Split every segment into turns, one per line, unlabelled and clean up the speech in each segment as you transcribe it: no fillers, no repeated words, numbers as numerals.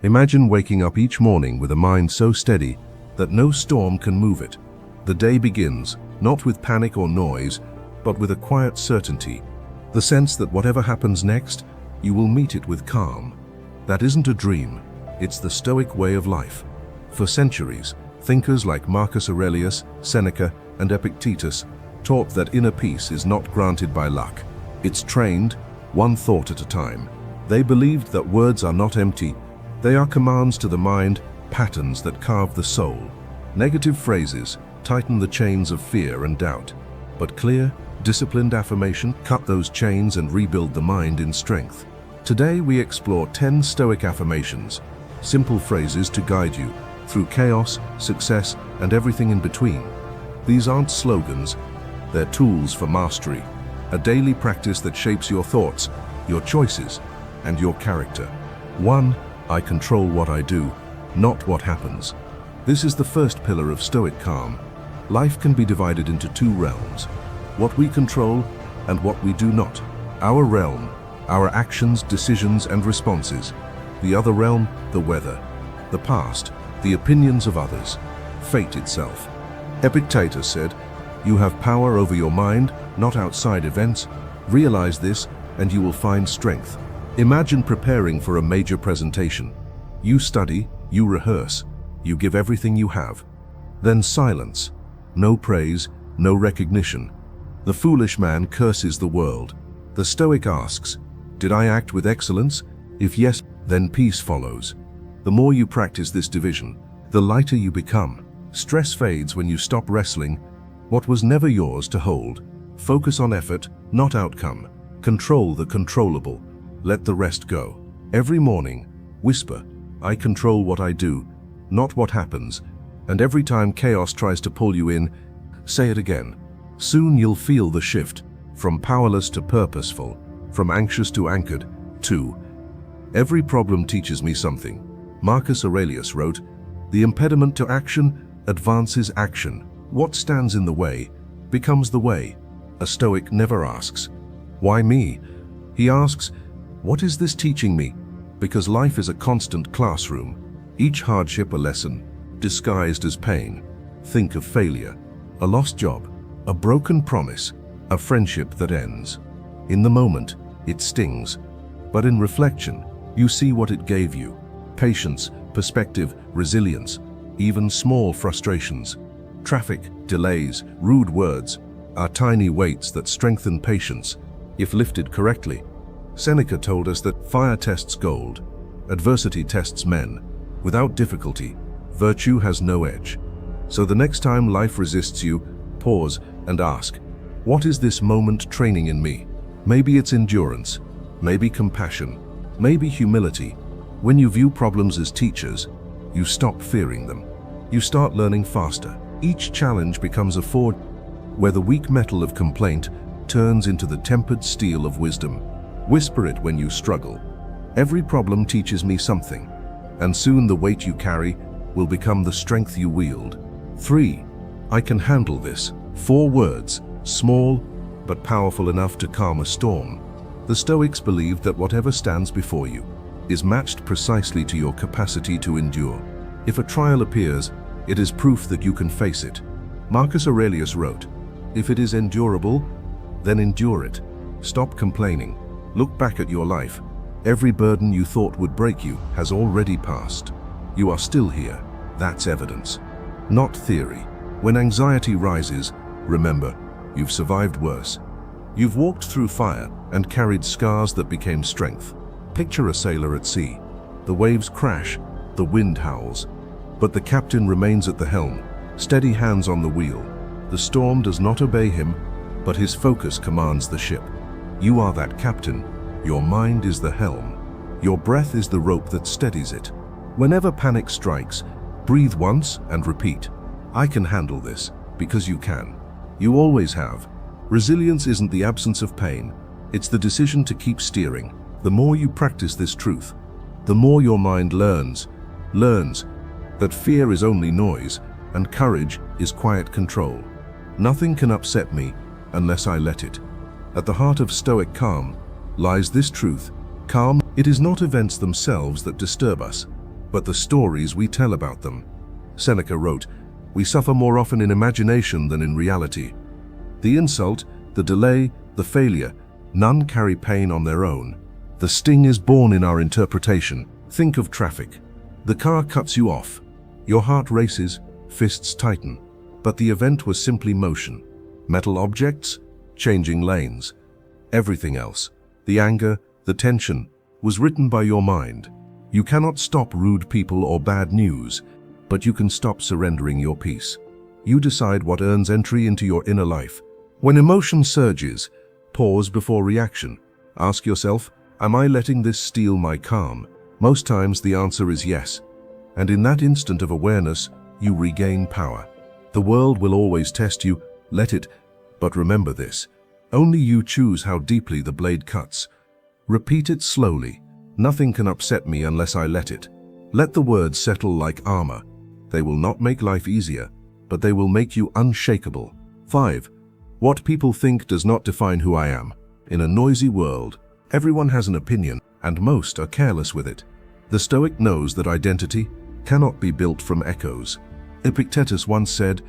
Imagine waking up each morning with a mind so steady that no storm can move it. The day begins, not with panic or noise, but with a quiet certainty, the sense that whatever happens next, you will meet it with calm. That isn't a dream, it's the Stoic way of life. For centuries, thinkers like Marcus Aurelius, Seneca, and Epictetus taught that inner peace is not granted by luck. It's trained, one thought at a time. They believed that words are not empty, they are commands to the mind, patterns that carve the soul. Negative phrases tighten the chains of fear and doubt, but clear, disciplined affirmation cut those chains and rebuild the mind in strength. Today we explore 10 Stoic affirmations, simple phrases to guide you through chaos, success, and everything in between. These aren't slogans, they're tools for mastery, a daily practice that shapes your thoughts, your choices, and your character. 1. I control what I do, not what happens. This is the first pillar of Stoic calm. Life can be divided into two realms, what we control and what we do not. Our realm, our actions, decisions, and responses. The other realm, the weather, the past, the opinions of others, fate itself. Epictetus said, "You have power over your mind, not outside events. Realize this, and you will find strength." Imagine preparing for a major presentation. You study, you rehearse, you give everything you have. Then silence. No praise, no recognition. The foolish man curses the world. The Stoic asks, "Did I act with excellence? If yes, then peace follows." The more you practice this division, the lighter you become. Stress fades when you stop wrestling what was never yours to hold. Focus on effort, not outcome. Control the controllable. Let the rest go. Every morning, whisper, "I control what I do, not what happens." And every time chaos tries to pull you in, say it again. Soon you'll feel the shift, from powerless to purposeful, from anxious to anchored. 2. Every problem teaches me something. Marcus Aurelius wrote, "The impediment to action advances action. What stands in the way becomes the way." A Stoic never asks, "Why me?" He asks, "What is this teaching me?" Because life is a constant classroom, each hardship a lesson, disguised as pain. Think of failure, a lost job, a broken promise, a friendship that ends. In the moment, it stings, but in reflection, you see what it gave you. Patience, perspective, resilience, even small frustrations. Traffic, delays, rude words are tiny weights that strengthen patience, if lifted correctly. Seneca told us that fire tests gold, adversity tests men. Without difficulty, virtue has no edge. So the next time life resists you, pause and ask, what is this moment training in me? Maybe it's endurance, maybe compassion, maybe humility. When you view problems as teachers, you stop fearing them. You start learning faster. Each challenge becomes a forge where the weak metal of complaint turns into the tempered steel of wisdom. Whisper it when you struggle. Every problem teaches me something, and soon the weight you carry will become the strength you wield. 3. I can handle this. 4 words, small but powerful enough to calm a storm. The Stoics believed that whatever stands before you is matched precisely to your capacity to endure. If a trial appears, it is proof that you can face it. Marcus Aurelius wrote, "If it is endurable, then endure it. Stop complaining. Look back at your life. Every burden you thought would break you has already passed. You are still here. That's evidence, not theory." When anxiety rises, remember, you've survived worse. You've walked through fire and carried scars that became strength. Picture a sailor at sea. The waves crash, the wind howls, but the captain remains at the helm, steady hands on the wheel. The storm does not obey him, but his focus commands the ship. You are that captain. Your mind is the helm. Your breath is the rope that steadies it. Whenever panic strikes, breathe once and repeat, "I can handle this," because you can. You always have. Resilience isn't the absence of pain, it's the decision to keep steering. The more you practice this truth, the more your mind learns that fear is only noise and courage is quiet control. Nothing can upset me unless I let it. At the heart of Stoic calm lies this truth. Calm, it is not events themselves that disturb us. but the stories we tell about them. Seneca wrote, "We suffer more often in imagination than in reality." The insult, the delay, the failure, none carry pain on their own. The sting is born in our interpretation. Think of traffic. The car cuts you off. Your heart races, fists tighten. But the event was simply motion. Metal objects, changing lanes. Everything else, the anger, the tension, was written by your mind. You cannot stop rude people or bad news, but you can stop surrendering your peace. You decide what earns entry into your inner life. When emotion surges, pause before reaction. Ask yourself, am I letting this steal my calm? Most times the answer is yes. And in that instant of awareness, you regain power. The world will always test you, let it, but remember this. Only you choose how deeply the blade cuts. Repeat it slowly. Nothing can upset me unless I let it. Let the words settle like armor. They will not make life easier, but they will make you unshakable. 5. What people think does not define who I am. In a noisy world, everyone has an opinion, and most are careless with it. The Stoic knows that identity cannot be built from echoes. Epictetus once said,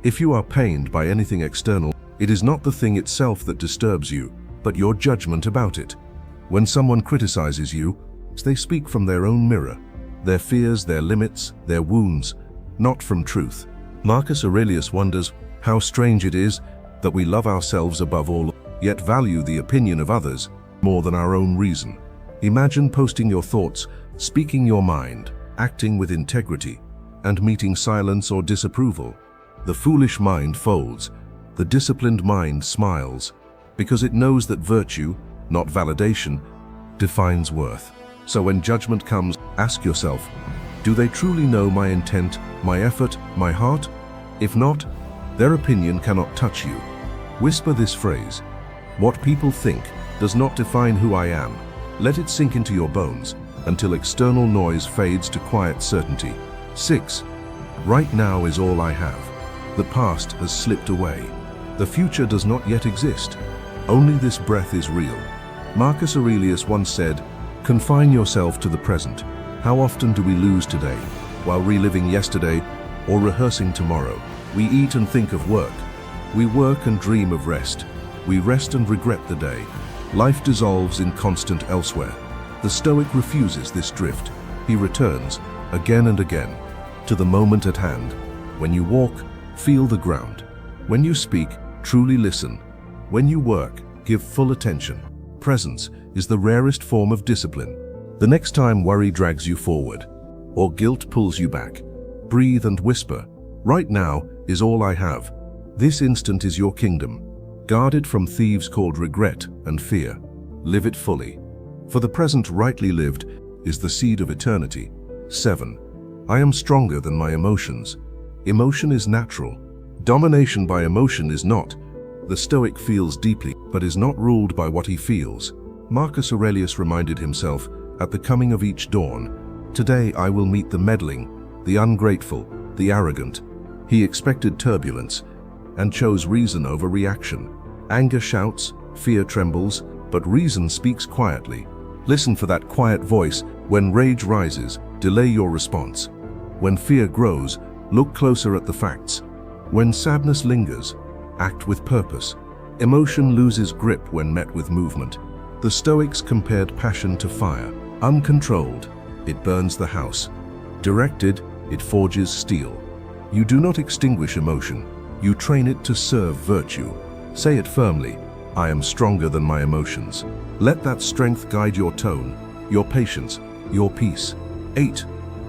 "If you are pained by anything external, it is not the thing itself that disturbs you, but your judgment about it." When someone criticizes you, they speak from their own mirror, their fears, their limits, their wounds, not from truth. Marcus Aurelius wonders how strange it is that we love ourselves above all, yet value the opinion of others more than our own reason. Imagine posting your thoughts, speaking your mind, acting with integrity, and meeting silence or disapproval. The foolish mind folds, the disciplined mind smiles, because it knows that virtue, not validation, defines worth. So when judgment comes, ask yourself, do they truly know my intent, my effort, my heart? If not, their opinion cannot touch you. Whisper this phrase, "What people think does not define who I am." Let it sink into your bones until external noise fades to quiet certainty. 6. Right now is all I have. The past has slipped away. The future does not yet exist. Only this breath is real. Marcus Aurelius once said, "Confine yourself to the present." How often do we lose today while reliving yesterday or rehearsing tomorrow? We eat and think of work. We work and dream of rest. We rest and regret the day. Life dissolves in constant elsewhere. The Stoic refuses this drift. He returns, again and again, to the moment at hand. When you walk, feel the ground. When you speak, truly listen. When you work, give full attention. Presence is the rarest form of discipline. The next time worry drags you forward, or guilt pulls you back, breathe and whisper, "Right now is all I have." This instant is your kingdom. Guard it from thieves called regret and fear. Live it fully. For the present rightly lived is the seed of eternity. 7. I am stronger than my emotions. Emotion is natural. Domination by emotion is not. The Stoic feels deeply, but is not ruled by what he feels. Marcus Aurelius reminded himself, at the coming of each dawn, "Today I will meet the meddling, the ungrateful, the arrogant." He expected turbulence, and chose reason over reaction. Anger shouts, fear trembles, but reason speaks quietly. Listen for that quiet voice. When rage rises, delay your response. When fear grows, look closer at the facts. When sadness lingers, act with purpose. Emotion loses grip when met with movement. The Stoics compared passion to fire. Uncontrolled, it burns the house. Directed, it forges steel. You do not extinguish emotion. You train it to serve virtue. Say it firmly, "I am stronger than my emotions." Let that strength guide your tone, your patience, your peace. 8.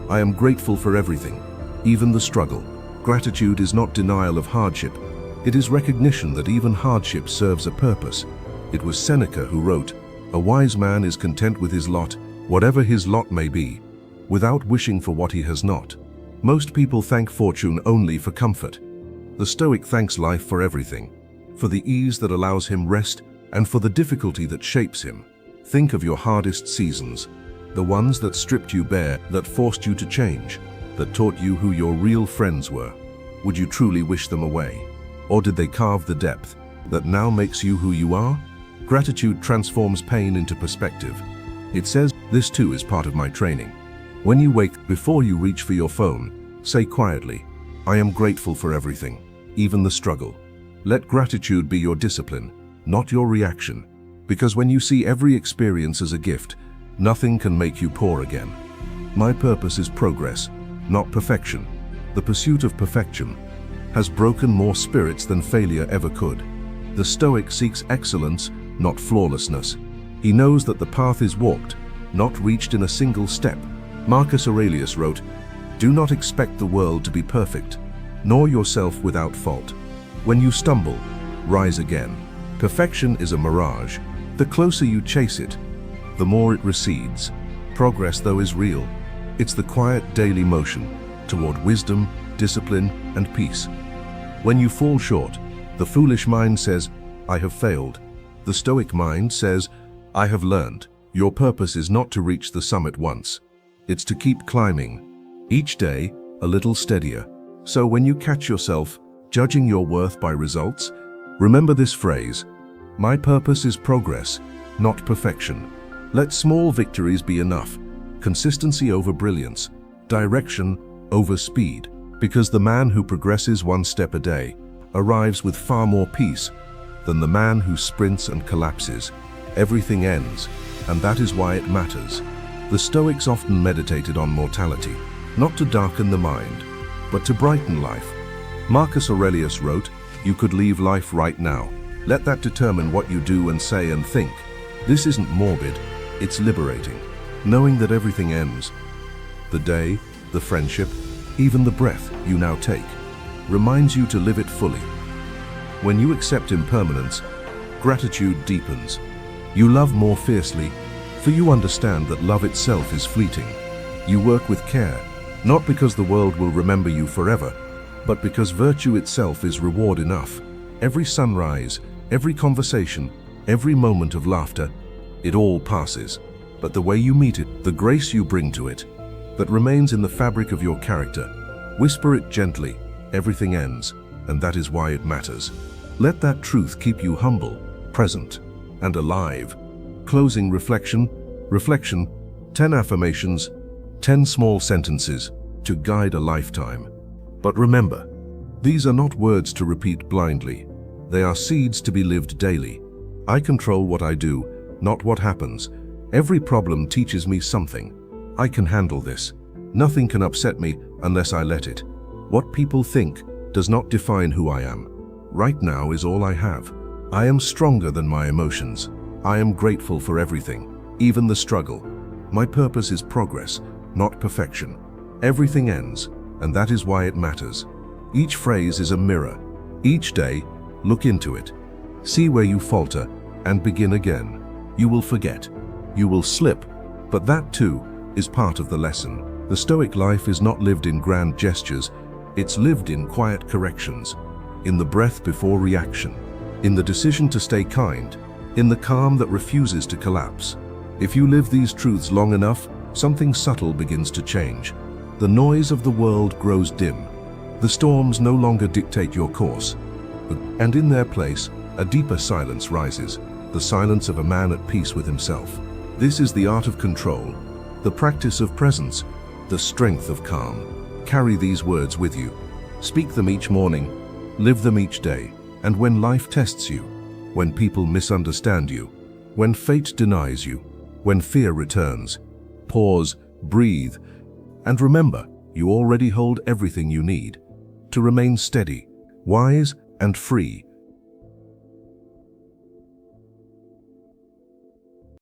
I am grateful for everything, even the struggle. Gratitude is not denial of hardship. It is recognition that even hardship serves a purpose. It was Seneca who wrote, "A wise man is content with his lot, whatever his lot may be, without wishing for what he has not." Most people thank fortune only for comfort. The Stoic thanks life for everything, for the ease that allows him rest and for the difficulty that shapes him. Think of your hardest seasons, the ones that stripped you bare, that forced you to change, that taught you who your real friends were. Would you truly wish them away? Or did they carve the depth that now makes you who you are? Gratitude transforms pain into perspective. It says, "This too is part of my training." When you wake, before you reach for your phone, say quietly, "I am grateful for everything, even the struggle." Let gratitude be your discipline, not your reaction, because when you see every experience as a gift, nothing can make you poor again. My purpose is progress, not perfection. The pursuit of perfection has broken more spirits than failure ever could. The Stoic seeks excellence, not flawlessness. He knows that the path is walked, not reached in a single step. Marcus Aurelius wrote, "Do not expect the world to be perfect, nor yourself without fault. When you stumble, rise again." Perfection is a mirage. The closer you chase it, the more it recedes. Progress, though, is real. It's the quiet daily motion toward wisdom, discipline, and peace. When you fall short, the foolish mind says, "I have failed." The Stoic mind says, "I have learned." Your purpose is not to reach the summit once. It's to keep climbing, each day a little steadier. So when you catch yourself judging your worth by results, remember this phrase: "My purpose is progress, not perfection." Let small victories be enough. Consistency over brilliance, direction over speed. Because the man who progresses one step a day arrives with far more peace than the man who sprints and collapses. Everything ends, and that is why it matters. The Stoics often meditated on mortality, not to darken the mind, but to brighten life. Marcus Aurelius wrote, "You could leave life right now. Let that determine what you do and say and think." This isn't morbid, it's liberating. Knowing that everything ends, the day, the friendship, even the breath you now take, reminds you to live it fully. When you accept impermanence, gratitude deepens. You love more fiercely, for you understand that love itself is fleeting. You work with care, not because the world will remember you forever, but because virtue itself is reward enough. Every sunrise, every conversation, every moment of laughter, it all passes. But the way you meet it, the grace you bring to it, that remains in the fabric of your character, whisper it gently, everything ends, and that is why it matters. Let that truth keep you humble, present, and alive. Closing reflection, 10 affirmations, 10 small sentences to guide a lifetime. But remember, these are not words to repeat blindly. They are seeds to be lived daily. I control what I do, not what happens. Every problem teaches me something. I can handle this. Nothing can upset me unless I let it. What people think does not define who I am. Right now is all I have. I am stronger than my emotions. I am grateful for everything, even the struggle. My purpose is progress, not perfection. Everything ends, and that is why it matters. Each phrase is a mirror. Each day, look into it. See where you falter and begin again. You will forget. You will slip, but that too is part of the lesson. The Stoic life is not lived in grand gestures. It's lived in quiet corrections, in the breath before reaction, in the decision to stay kind, in the calm that refuses to collapse. If you live these truths long enough, something subtle begins to change. The noise of the world grows dim. The storms no longer dictate your course. And in their place, a deeper silence rises, the silence of a man at peace with himself. This is the art of control, the practice of presence, the strength of calm. Carry these words with you. Speak them each morning, live them each day, and when life tests you, when people misunderstand you, when fate denies you, when fear returns, pause, breathe, and remember, you already hold everything you need to remain steady, wise, and free